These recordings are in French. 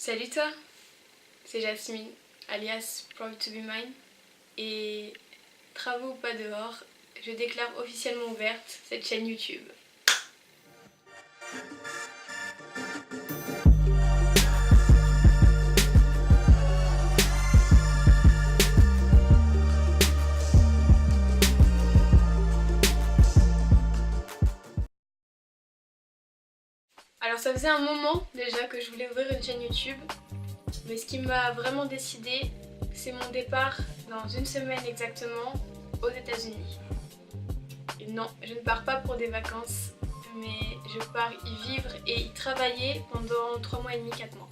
Salut toi, c'est Jasmine, alias Proud to be Mine, et travaux ou pas dehors, je déclare officiellement ouverte cette chaîne YouTube. Alors ça faisait un moment déjà que je voulais ouvrir une chaîne YouTube, mais ce qui m'a vraiment décidé, c'est mon départ dans une semaine exactement aux États-Unis. Et non, je ne pars pas pour des vacances, mais je pars y vivre et y travailler pendant 3 mois et demi, 4 mois.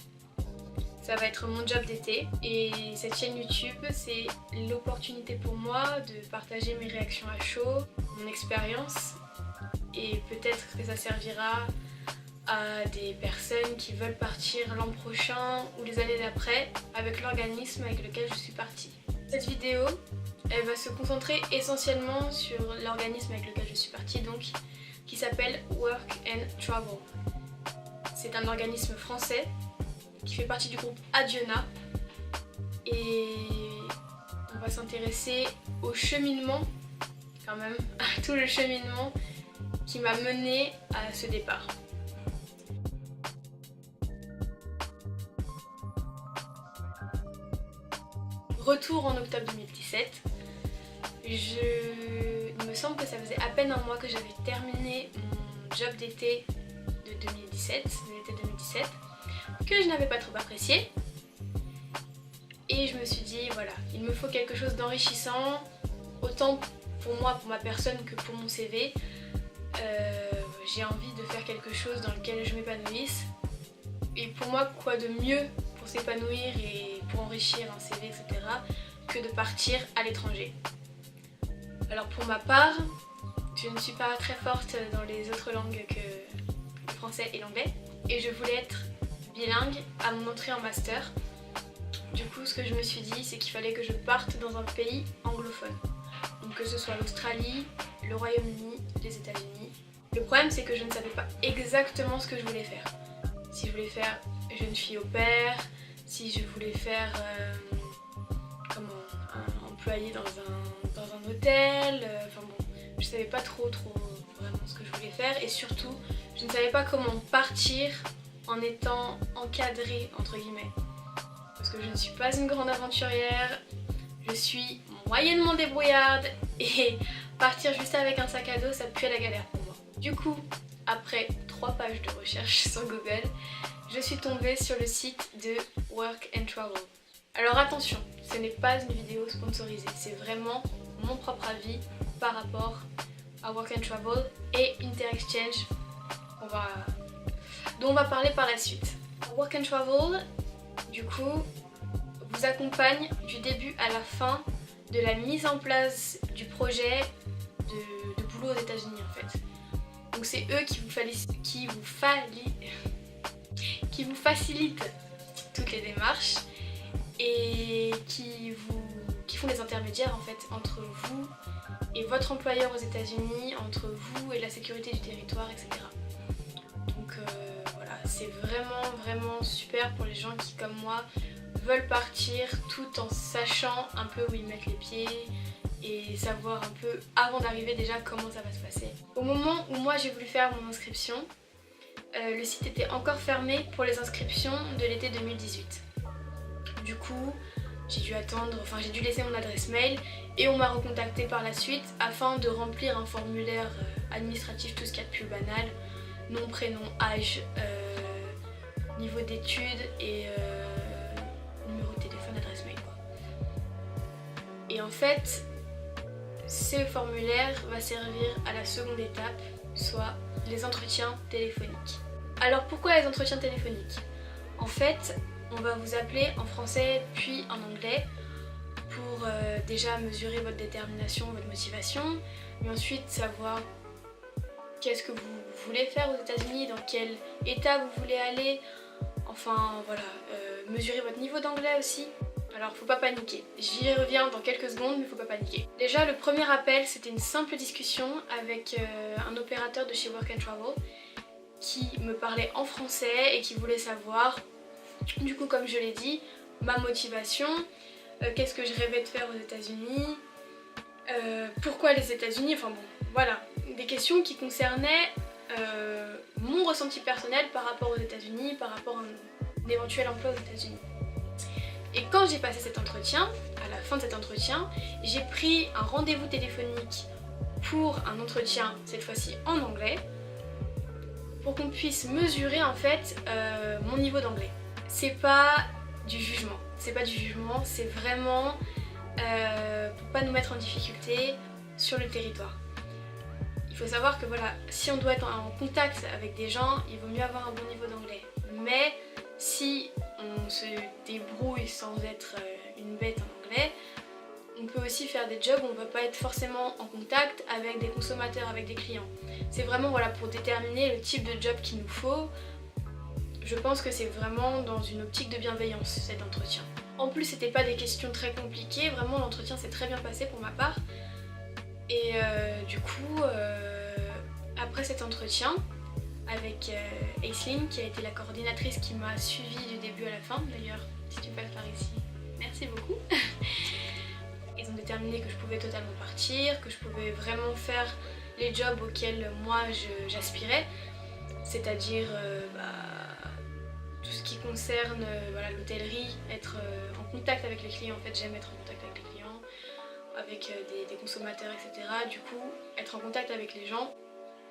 Ça va être mon job d'été et cette chaîne YouTube, c'est l'opportunité pour moi de partager mes réactions à chaud, mon expérience, et peut-être que ça servira à des personnes qui veulent partir l'an prochain ou les années d'après avec l'organisme avec lequel je suis partie. Cette vidéo, elle va se concentrer essentiellement sur l'organisme avec lequel je suis partie, donc qui s'appelle Work and Travel. C'est un organisme français qui fait partie du groupe Adiona et on va s'intéresser au cheminement, quand même, à tout le cheminement qui m'a menée à ce départ. Retour en octobre 2017, il me semble que ça faisait à peine un mois que j'avais terminé mon job d'été de l'été 2017, que je n'avais pas trop apprécié. Et je me suis dit, voilà, il me faut quelque chose d'enrichissant, autant pour moi, pour ma personne, que pour mon CV. J'ai envie de faire quelque chose dans lequel je m'épanouisse. Et pour moi, quoi de mieux pour s'épanouir et pour enrichir un CV, etc., que de partir à l'étranger. Alors pour ma part, je ne suis pas très forte dans les autres langues que le français et l'anglais, et je voulais être bilingue à mon entrée en master. Du coup, ce que je me suis dit, c'est qu'il fallait que je parte dans un pays anglophone. Donc que ce soit l'Australie, le Royaume-Uni, les États-Unis. Le problème, c'est que je ne savais pas exactement ce que je voulais faire. Si je voulais faire jeune fille au pair, si je voulais faire un employé dans un hôtel, enfin bon, je savais pas trop vraiment ce que je voulais faire, et surtout je ne savais pas comment partir en étant encadrée entre guillemets, parce que je ne suis pas une grande aventurière, je suis moyennement débrouillarde et partir juste avec un sac à dos, ça pue la galère pour moi. Du coup, après 3 pages de recherche sur Google, je suis tombée sur le site de Work and Travel. Alors attention, ce n'est pas une vidéo sponsorisée, c'est vraiment mon propre avis par rapport à Work and Travel et Interexchange dont on va parler par la suite. Work and Travel, du coup, vous accompagne du début à la fin de la mise en place du projet de boulot aux États-Unis en fait. Donc c'est eux qui vous facilitent toutes les démarches et qui font les intermédiaires en fait entre vous et votre employeur aux États-Unis, entre vous et la sécurité du territoire, etc. Donc voilà, c'est vraiment super pour les gens qui, comme moi, veulent partir tout en sachant un peu où ils mettent les pieds et savoir un peu avant d'arriver déjà comment ça va se passer. Au moment où moi j'ai voulu faire mon inscription, le site était encore fermé pour les inscriptions de l'été 2018. Du coup, j'ai dû laisser mon adresse mail et on m'a recontacté par la suite afin de remplir un formulaire administratif, tout ce qu'il y a de plus banal, nom, prénom, âge, niveau d'études et numéro de téléphone, adresse mail quoi. Et en fait, ce formulaire va servir à la seconde étape, soit les entretiens téléphoniques. Alors pourquoi les entretiens téléphoniques? En fait, on va vous appeler en français puis en anglais pour déjà mesurer votre détermination, votre motivation, mais ensuite savoir qu'est-ce que vous voulez faire aux États-Unis, dans quel état vous voulez aller, enfin voilà, mesurer votre niveau d'anglais aussi. Alors faut pas paniquer, j'y reviens dans quelques secondes mais faut pas paniquer. Déjà le premier appel c'était une simple discussion avec un opérateur de chez Work and Travel qui me parlait en français et qui voulait savoir Du coup, comme je l'ai dit, ma motivation, qu'est-ce que je rêvais de faire aux États-Unis, pourquoi les États-Unis, enfin bon, voilà, des questions qui concernaient mon ressenti personnel par rapport aux États-Unis, par rapport à un éventuel emploi aux États-Unis. Et quand j'ai passé cet entretien, à la fin de cet entretien, j'ai pris un rendez-vous téléphonique pour un entretien, cette fois-ci en anglais, pour qu'on puisse mesurer en fait mon niveau d'anglais. C'est pas du jugement, c'est vraiment pour pas nous mettre en difficulté sur le territoire. Il faut savoir que voilà, si on doit être en contact avec des gens, il vaut mieux avoir un bon niveau d'anglais. Mais si on se débrouille sans être une bête en anglais, on peut aussi faire des jobs où on ne va pas être forcément en contact avec des consommateurs, avec des clients. C'est vraiment voilà, pour déterminer le type de job qu'il nous faut. Je pense que c'est vraiment dans une optique de bienveillance cet entretien. En plus, c'était pas des questions très compliquées, vraiment l'entretien s'est très bien passé pour ma part. Et du coup, après cet entretien, avec Aislinn, qui a été la coordinatrice qui m'a suivie du début à la fin, d'ailleurs, si tu passes par ici, merci beaucoup. Ils ont déterminé que je pouvais totalement partir, que je pouvais vraiment faire les jobs auxquels moi j'aspirais, c'est-à-dire tout ce qui concerne voilà, l'hôtellerie, être en contact avec les clients. En fait, j'aime être en contact avec les clients, avec des consommateurs, etc. Du coup, être en contact avec les gens.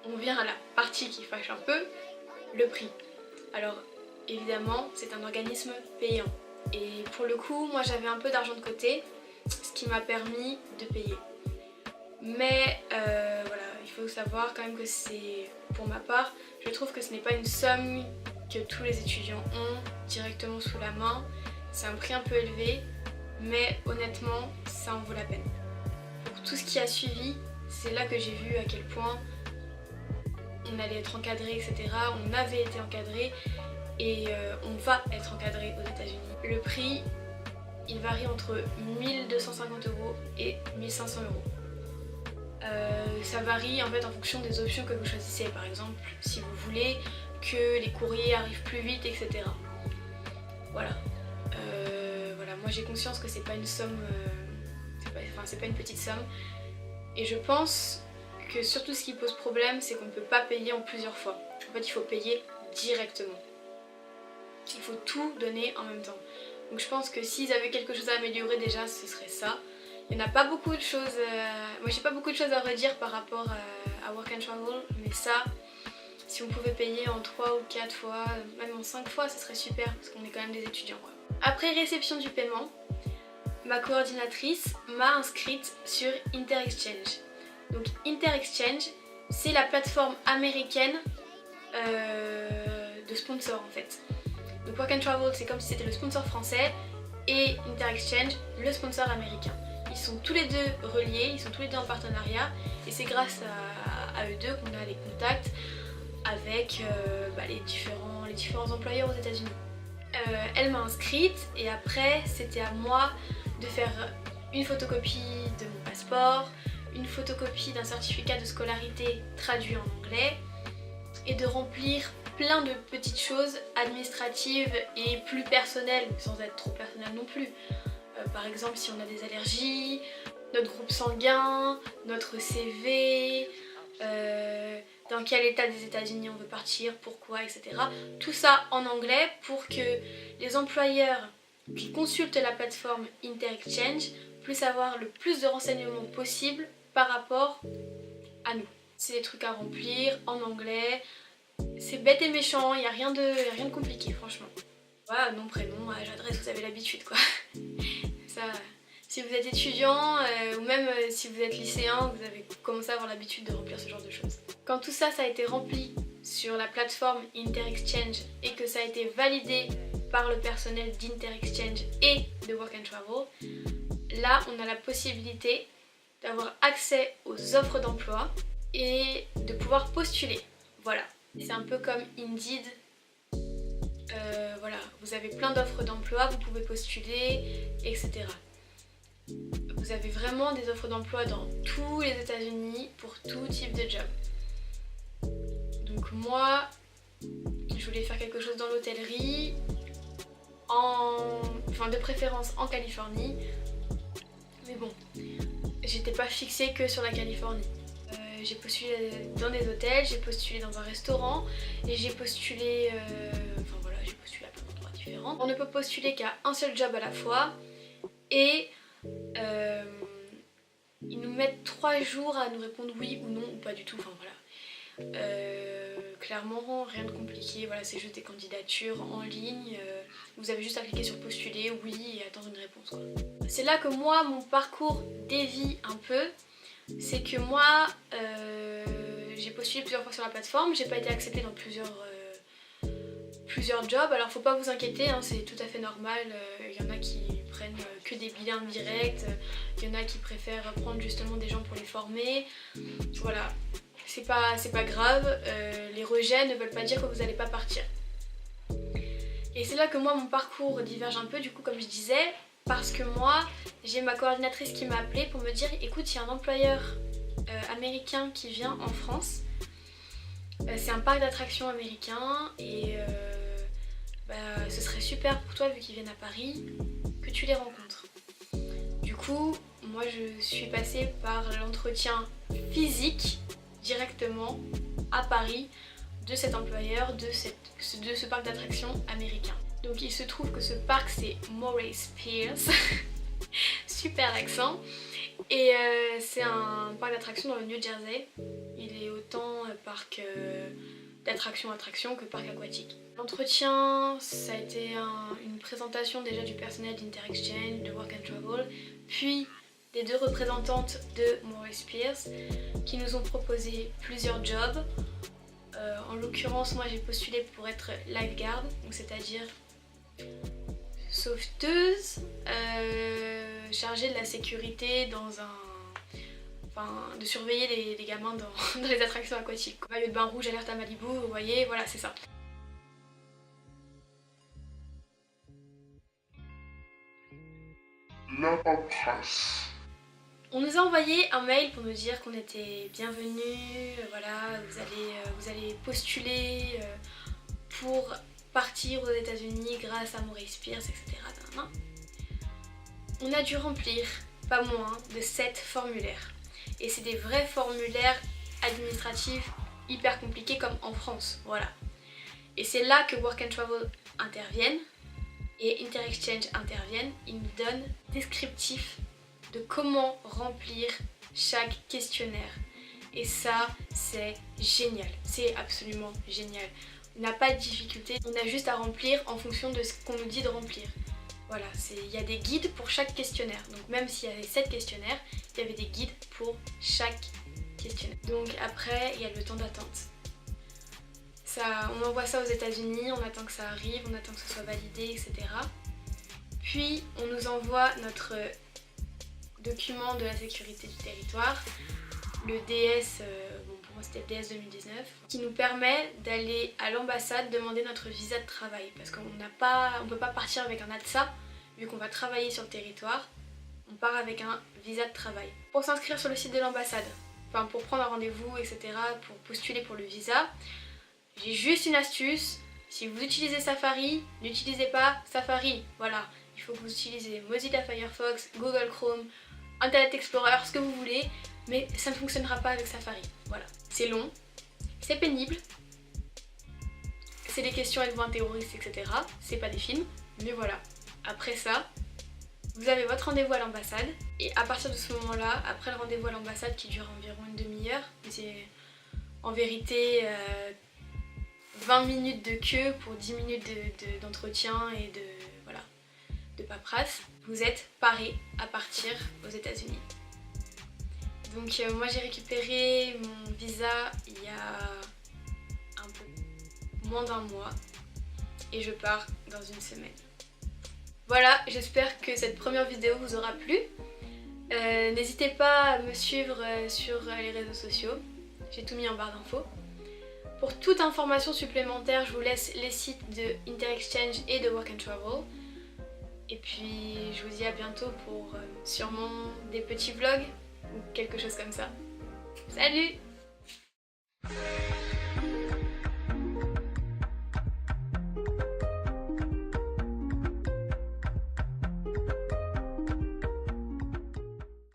On vient à la partie qui fâche un peu, le prix. Alors, évidemment, c'est un organisme payant. Et pour le coup, moi j'avais un peu d'argent de côté, ce qui m'a permis de payer. Mais voilà, il faut savoir quand même que c'est, pour ma part, je trouve que ce n'est pas une somme que tous les étudiants ont directement sous la main. C'est un prix un peu élevé, mais honnêtement, ça en vaut la peine. Pour tout ce qui a suivi, c'est là que j'ai vu à quel point on allait être encadré, etc. On avait été encadré et on va être encadré aux États-Unis. Le prix, il varie entre 1250 € et 1500 €. Ça varie en fait en fonction des options que vous choisissez. Par exemple, si vous voulez que les courriers arrivent plus vite, etc. Voilà. Voilà. Moi j'ai conscience que c'est pas une somme, c'est pas une petite somme. Et je pense que surtout ce qui pose problème, c'est qu'on ne peut pas payer en plusieurs fois. En fait, il faut payer directement. Il faut tout donner en même temps. Donc je pense que s'ils avaient quelque chose à améliorer déjà, ce serait ça. Il n'y en a pas beaucoup de choses... Moi j'ai pas beaucoup de choses à redire par rapport à Work and Travel, mais ça, si on pouvait payer en 3 ou 4 fois, même en 5 fois, ce serait super, parce qu'on est quand même des étudiants, quoi. Après réception du paiement, ma coordinatrice m'a inscrite sur InterExchange. Donc InterExchange, c'est la plateforme américaine de sponsors en fait. Donc Work and Travel, c'est comme si c'était le sponsor français et InterExchange, le sponsor américain. Ils sont tous les deux reliés, ils sont tous les deux en partenariat et c'est grâce à eux deux qu'on a les contacts avec les différents employeurs aux États-Unis. Elle m'a inscrite et après c'était à moi de faire une photocopie de mon passeport, une photocopie d'un certificat de scolarité traduit en anglais et de remplir plein de petites choses administratives et plus personnelles, sans être trop personnelles non plus. Par exemple, si on a des allergies, notre groupe sanguin, notre CV, dans quel état des États-Unis on veut partir, pourquoi, etc. Tout ça en anglais pour que les employeurs qui consultent la plateforme InterExchange puissent avoir le plus de renseignements possible par rapport à nous. C'est des trucs à remplir en anglais, c'est bête et méchant, il n'y a rien de compliqué franchement. Voilà, nom, prénom, âge, adresse, vous avez l'habitude quoi. Ça, si vous êtes étudiant ou même si vous êtes lycéen, vous avez commencé à avoir l'habitude de remplir ce genre de choses. Quand tout ça, ça a été rempli sur la plateforme InterExchange et que ça a été validé par le personnel d'InterExchange et de Work and Travel, là on a la possibilité d'avoir accès aux offres d'emploi et de pouvoir postuler. Voilà, c'est un peu comme Indeed. Voilà, vous avez plein d'offres d'emploi, vous pouvez postuler, etc. Vous avez vraiment des offres d'emploi dans tous les États-Unis pour tout type de job. Donc moi, je voulais faire quelque chose dans l'hôtellerie. enfin de préférence en Californie. Mais bon, j'étais pas fixée que sur la Californie. J'ai postulé dans des hôtels, j'ai postulé dans un restaurant et j'ai postulé, enfin voilà, j'ai postulé à plein d'endroits différents. On ne peut postuler qu'à un seul job à la fois et ils nous mettent 3 jours à nous répondre oui ou non ou pas du tout, enfin voilà. Clairement rien de compliqué, voilà, c'est juste des candidatures en ligne, vous avez juste à cliquer sur postuler, oui, et attendre une réponse quoi. C'est là que moi mon parcours dévie un peu. C'est que moi, j'ai postulé plusieurs fois sur la plateforme, j'ai pas été acceptée dans plusieurs jobs, alors faut pas vous inquiéter, hein, c'est tout à fait normal, y en a qui prennent que des bilingues directs, il y en a qui préfèrent prendre justement des gens pour les former, voilà, c'est pas grave, les rejets ne veulent pas dire que vous n'allez pas partir. Et c'est là que moi mon parcours diverge un peu, du coup comme je disais, parce que moi, j'ai ma coordinatrice qui m'a appelée pour me dire écoute, il y a un employeur américain qui vient en France. C'est un parc d'attractions américain et ce serait super pour toi vu qu'ils viennent à Paris que tu les rencontres. Du coup, moi je suis passée par l'entretien physique directement à Paris de cet employeur, de ce parc d'attractions américain. Donc il se trouve que ce parc c'est Morey's Piers, super accent, et c'est un parc d'attractions dans le New Jersey. Il est autant parc d'attraction que parc aquatique. L'entretien, ça a été une présentation déjà du personnel d'Interexchange, de Work and Travel, puis des 2 représentantes de Morey's Piers qui nous ont proposé plusieurs jobs. En l'occurrence, moi j'ai postulé pour être lifeguard, donc c'est-à-dire sauveteuse chargée de la sécurité de surveiller les gamins dans les attractions aquatiques. Maillot de bain rouge, alerte à Malibu, vous voyez, voilà, c'est ça. La paperasse. On nous a envoyé un mail pour nous dire qu'on était bienvenus, voilà, vous allez postuler pour partir aux États-Unis grâce à Morey's Piers, etc. On a dû remplir pas moins de 7 formulaires. Et c'est des vrais formulaires administratifs hyper compliqués comme en France, voilà. Et c'est là que Work and Travel interviennent et Interexchange interviennent. Ils nous donnent descriptifs de comment remplir chaque questionnaire. Et ça, c'est génial, c'est absolument génial. On n'a pas de difficulté, on a juste à remplir en fonction de ce qu'on nous dit de remplir. Voilà, il y a des guides pour chaque questionnaire. Donc même s'il y avait 7 questionnaires, il y avait des guides pour chaque questionnaire. Donc après, il y a le temps d'attente. On envoie ça aux États-Unis, on attend que ça arrive, on attend que ce soit validé, etc. Puis on nous envoie notre document de la sécurité du territoire, le DS, bon pour moi c'était le DS 2019, qui nous permet d'aller à l'ambassade demander notre visa de travail parce qu'on ne peut pas partir avec un ATSA vu qu'on va travailler sur le territoire, on part avec un visa de travail. Pour s'inscrire sur le site de l'ambassade, enfin pour prendre un rendez-vous, etc., pour postuler pour le visa, j'ai juste une astuce, si vous utilisez Safari, n'utilisez pas Safari, voilà, il faut que vous utilisez Mozilla Firefox, Google Chrome, Internet Explorer, ce que vous voulez, mais ça ne fonctionnera pas avec Safari. Voilà. C'est long, c'est pénible, c'est des questions êtes-vous un terroriste, etc. C'est pas des films, mais voilà. Après ça, vous avez votre rendez-vous à l'ambassade, et à partir de ce moment-là, après le rendez-vous à l'ambassade qui dure environ une demi-heure, c'est en vérité 20 minutes de queue pour 10 minutes d'entretien et de paperasse, vous êtes paré à partir aux États-Unis. Donc moi j'ai récupéré mon visa il y a un peu moins d'1 mois et je pars dans une semaine. Voilà, j'espère que cette première vidéo vous aura plu. N'hésitez pas à me suivre sur les réseaux sociaux, j'ai tout mis en barre d'infos. Pour toute information supplémentaire, je vous laisse les sites de Interexchange et de Work and Travel. Et puis je vous dis à bientôt pour sûrement des petits vlogs ou quelque chose comme ça. Salut!